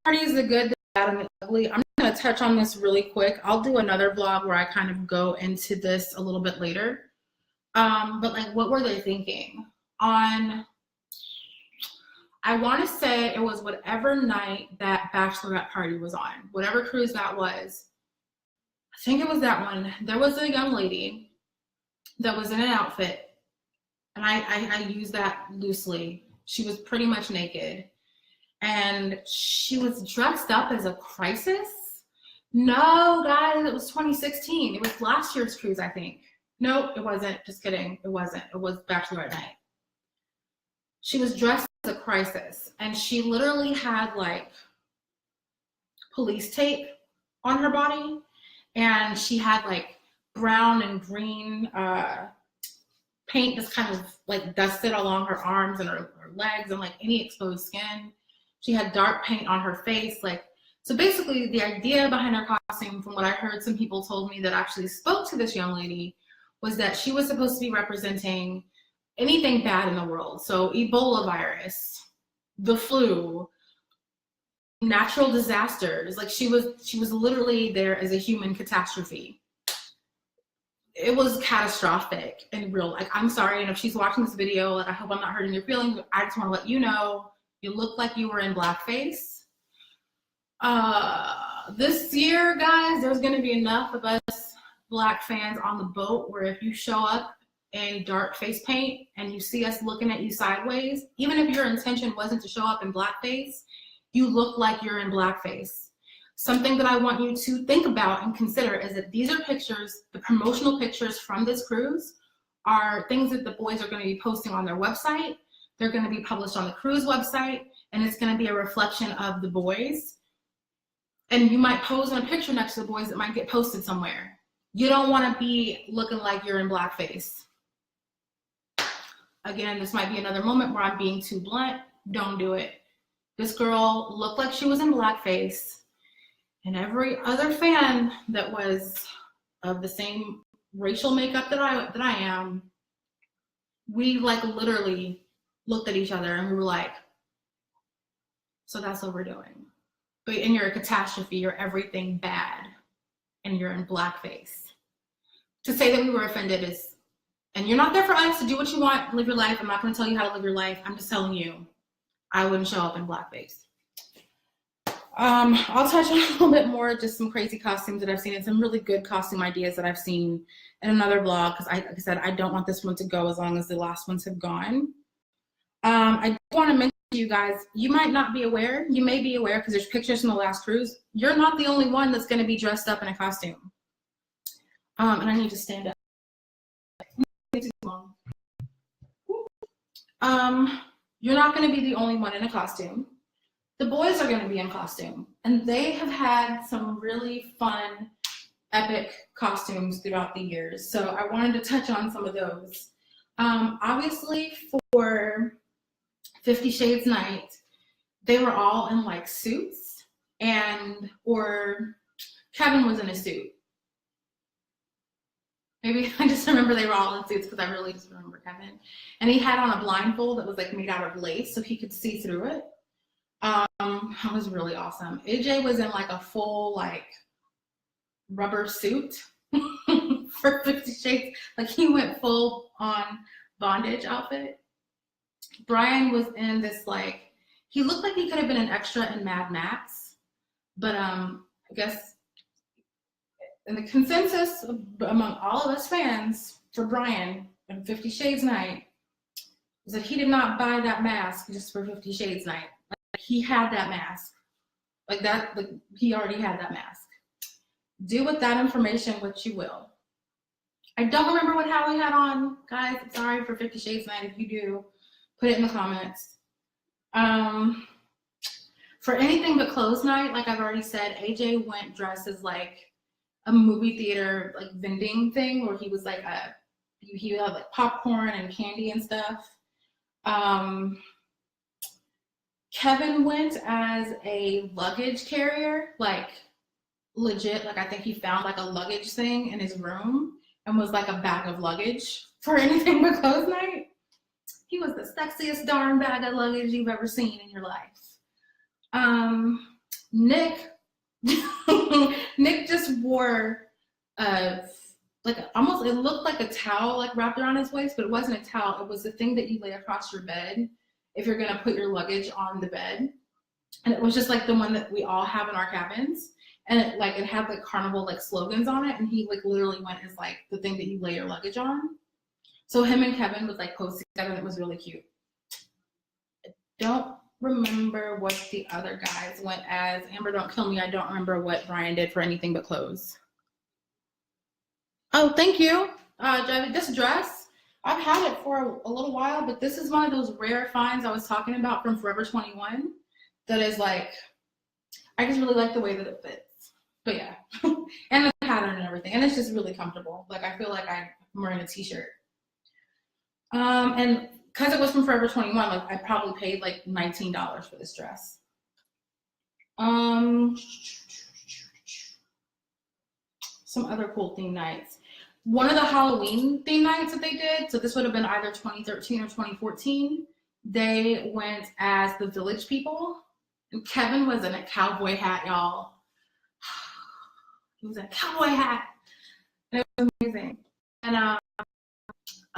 parties, the good, the bad, and the ugly. I'm going to touch on this really quick. I'll do another vlog where I kind of go into this a little bit later. But like, what were they thinking? I want to say it was whatever night that bachelorette party was on, whatever cruise that was. I think it was that one. There was a young lady that was in an outfit, and I use that loosely. She was pretty much naked, and she was dressed up as a crisis. No, guys, it was 2016. It was last year's cruise, I think. Nope, it wasn't. Just kidding. It wasn't. It was bachelorette night. She was dressed as a crisis, and she literally had like police tape on her body, and she had like brown and green paint just kind of like dusted along her arms and her legs and like any exposed skin. She had dark paint on her face. Like, so basically the idea behind her costume, from what I heard some people told me that actually spoke to this young lady, was that she was supposed to be representing anything bad in the world. So Ebola virus, the flu, natural disasters. Like she was literally there as a human catastrophe. It was catastrophic and real. Like, I'm sorry, and if she's watching this video, like, I hope I'm not hurting your feelings. I just want to let you know, you look like you were in blackface. This year, guys, there's going to be enough of us Black fans on the boat where if you show up in dark face paint and you see us looking at you sideways, even if your intention wasn't to show up in blackface, you look like you're in blackface. Something that I want you to think about and consider is that these are pictures, the promotional pictures from this cruise are things that the boys are going to be posting on their website. They're going to be published on the cruise website, and it's going to be a reflection of the boys. And you might pose in a picture next to the boys that might get posted somewhere. You don't want to be looking like you're in blackface. Again, this might be another moment where I'm being too blunt. Don't do it. This girl looked like she was in blackface. And every other fan that was of the same racial makeup that I am, we like literally looked at each other and we were like, so that's what we're doing. But and you're a catastrophe, you're everything bad, and you're in blackface. To say that we were offended is, and you're not there for us to do what you want, live your life. I'm not going to tell you how to live your life. I'm just telling you, I wouldn't show up in blackface. I'll touch on a little bit more, just some crazy costumes that I've seen and some really good costume ideas that I've seen in another vlog, because like I said, I don't want this one to go as long as the last ones have gone. I want to mention to you guys, you might not be aware, you may be aware because there's pictures from the last cruise, you're not the only one that's going to be dressed up in a costume. And I need to stand up. You're not going to be the only one in a costume. The boys are going to be in costume, and they have had some really fun, epic costumes throughout the years. So I wanted to touch on some of those. Obviously, for 50 Shades Night, they were all in like suits, or Kevin was in a suit. Maybe I just remember they were all in suits because I really just remember Kevin. And he had on a blindfold that was like made out of lace so he could see through it. That was really awesome. AJ was in like a full like rubber suit for 50 Shades. Like he went full on bondage outfit. Brian was in this like, he looked like he could have been an extra in Mad Max, but I guess in the consensus among all of us fans for Brian on 50 Shades Night was that he did not buy that mask just for 50 Shades Night. Like, he had that mask. Like that, like, he already had that mask. Do with that information what you will. I don't remember what Howie had on, guys. I'm sorry for 50 Shades Night. If you do, put it in the comments. For anything but clothes night, like I've already said, AJ went dressed as like a movie theater like vending thing where he was like he had like popcorn and candy and stuff. Kevin went as a luggage carrier, like legit, like I think he found like a luggage thing in his room and was like a bag of luggage for anything but clothes night. He was the sexiest darn bag of luggage you've ever seen in your life. Nick, Nick just wore like almost, it looked like a towel like wrapped around his waist, but it wasn't a towel. It was the thing that you lay across your bed if you're gonna put your luggage on the bed. And it was just like the one that we all have in our cabins. And it had like carnival like slogans on it. And he like literally went as like the thing that you lay your luggage on. So him and Kevin would like post together, and it was really cute. I don't remember what the other guys went as. Amber, don't kill me. I don't remember what Brian did for anything but clothes. Oh, thank you. This dress, I've had it for a little while, but this is one of those rare finds I was talking about from Forever 21 that is like, I just really like the way that it fits. But yeah, and the pattern and everything. And it's just really comfortable. Like, I feel like I'm wearing a t-shirt. And because it was from Forever 21, like I probably paid like $19 for this dress. Some other cool theme nights. One of the Halloween theme nights that they did, so this would have been either 2013 or 2014, they went as the Village People. And Kevin was in a cowboy hat, y'all. He was in a cowboy hat. And it was amazing. And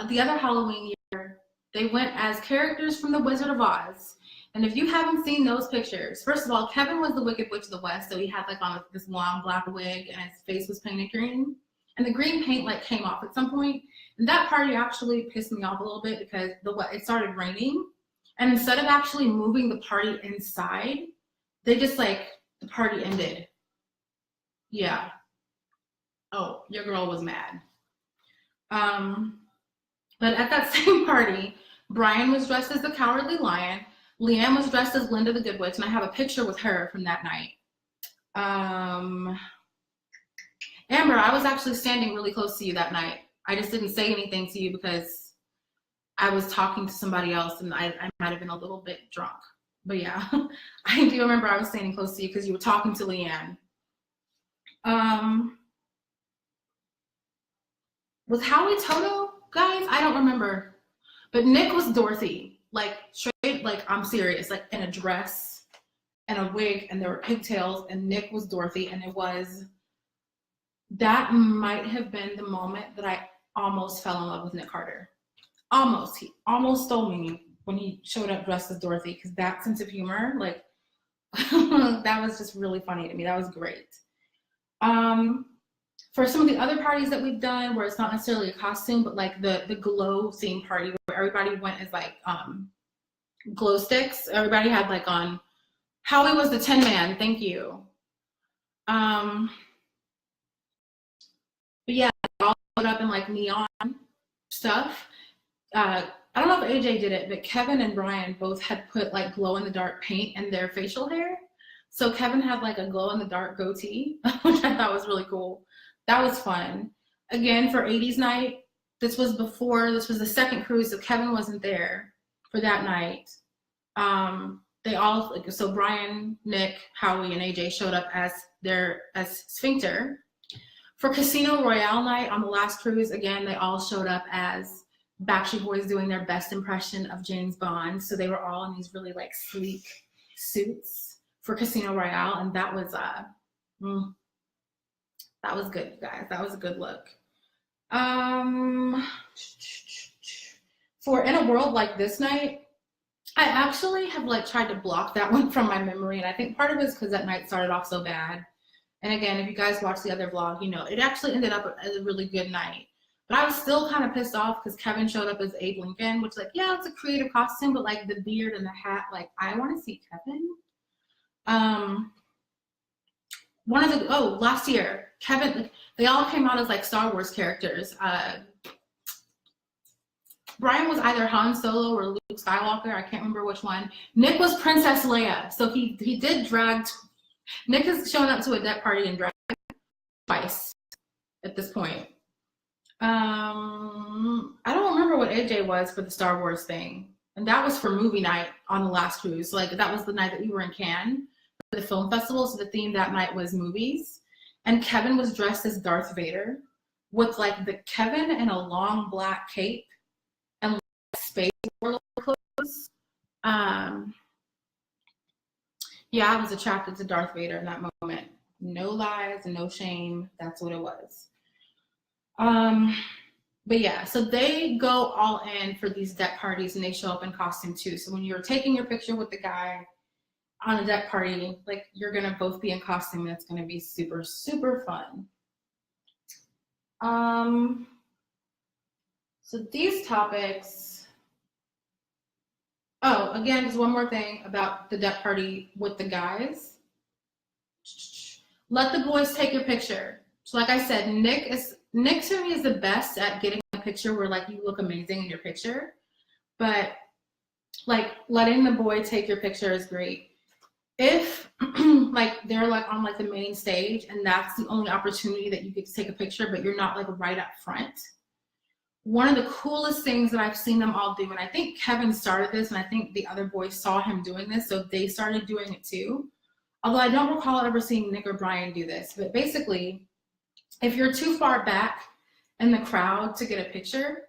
the other Halloween year, they went as characters from The Wizard of Oz. And if you haven't seen those pictures, first of all, Kevin was the Wicked Witch of the West, so he had like on this long black wig and his face was painted green. And the green paint like came off at some point. And that party actually pissed me off a little bit because it started raining. And instead of actually moving the party inside, they just like, the party ended. Yeah. Oh, your girl was mad. But at that same party, Brian was dressed as the Cowardly Lion. Leanne was dressed as Linda the Good Witch, and I have a picture with her from that night. Amber, I was actually standing really close to you that night. I just didn't say anything to you because I was talking to somebody else, and I might have been a little bit drunk. But yeah, I do remember I was standing close to you because you were talking to Leanne. Was Howie Toto, guys? I don't remember. But Nick was Dorothy. Like, straight, like, I'm serious. Like, in a dress and a wig, and there were pigtails, and Nick was Dorothy, and that might have been the moment that I almost fell in love with Nick Carter. Almost. He almost stole me when he showed up dressed as Dorothy, because that sense of humor, like, that was just really funny to me. That was great. For some of the other parties that we've done where it's not necessarily a costume, but like the glow theme party where everybody went as like glow sticks. Everybody had like on, Howie was the Tin Man, thank you. But yeah, they all put up in like neon stuff. I don't know if AJ did it, but Kevin and Brian both had put like glow in the dark paint in their facial hair. So Kevin had like a glow in the dark goatee, which I thought was really cool. That was fun. Again, for 80s night, this was the second cruise, so Kevin wasn't there for that night. So Brian, Nick, Howie, and AJ showed up as Sphincter. For Casino Royale night on the last cruise, again, they all showed up as Backstreet Boys doing their best impression of James Bond. So they were all in these really like sleek suits for Casino Royale, and that was good, you guys. That was a good look. For In a World Like This night, I actually have like tried to block that one from my memory, and I think part of it is because that night started off so bad. And again, if you guys watch the other vlog, you know it actually ended up as a really good night. But I was still kind of pissed off because Kevin showed up as Abe Lincoln, which like, yeah, it's a creative costume, but like the beard and the hat, like I want to see Kevin. Last year, Kevin, they all came out as like Star Wars characters. Brian was either Han Solo or Luke Skywalker. I can't remember which one. Nick was Princess Leia. So he did drag. Nick has shown up to a deck party and drag twice at this point. I don't remember what AJ was for the Star Wars thing. And that was for movie night on the last cruise. So like that was the night that we were in Cannes for the film festival. So the theme that night was movies. And Kevin was dressed as Darth Vader with like the Kevin in a long black cape and like, space war clothes. Yeah, I was attracted to Darth Vader in that moment. No lies, no shame. That's what it was. Um, but yeah, so they go all in for these deck parties and they show up in costume too. So when you're taking your picture with the guy on a deck party, like you're gonna both be in costume and it's gonna be super, super fun. Um, so these topics, oh, again, just one more thing about the deck party with the guys. Let the boys take your picture. So like I said, Nick to me is the best at getting a picture where like you look amazing in your picture. But like letting the boy take your picture is great. If like they're like on like the main stage and that's the only opportunity that you get to take a picture, but you're not like right up front. One of the coolest things that I've seen them all do, and I think Kevin started this, and I think the other boys saw him doing this, so they started doing it too. Although I don't recall ever seeing Nick or Brian do this, but basically, if you're too far back in the crowd to get a picture,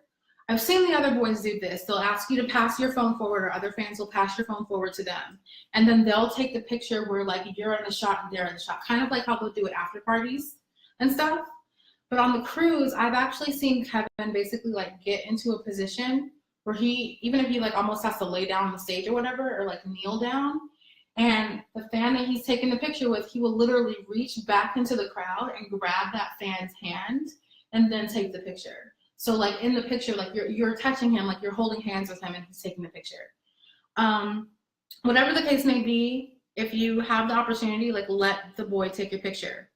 I've seen the other boys do this. They'll ask you to pass your phone forward, or other fans will pass your phone forward to them. And then they'll take the picture where like you're in the shot and they're in the shot, kind of like how they'll do it after parties and stuff. But on the cruise, I've actually seen Kevin basically like get into a position where he, even if he like almost has to lay down on the stage or whatever, or like kneel down, and the fan that he's taking the picture with, he will literally reach back into the crowd and grab that fan's hand and then take the picture. So like in the picture, like you're touching him, like you're holding hands with him and he's taking the picture. Whatever the case may be, if you have the opportunity, like let the boy take your picture.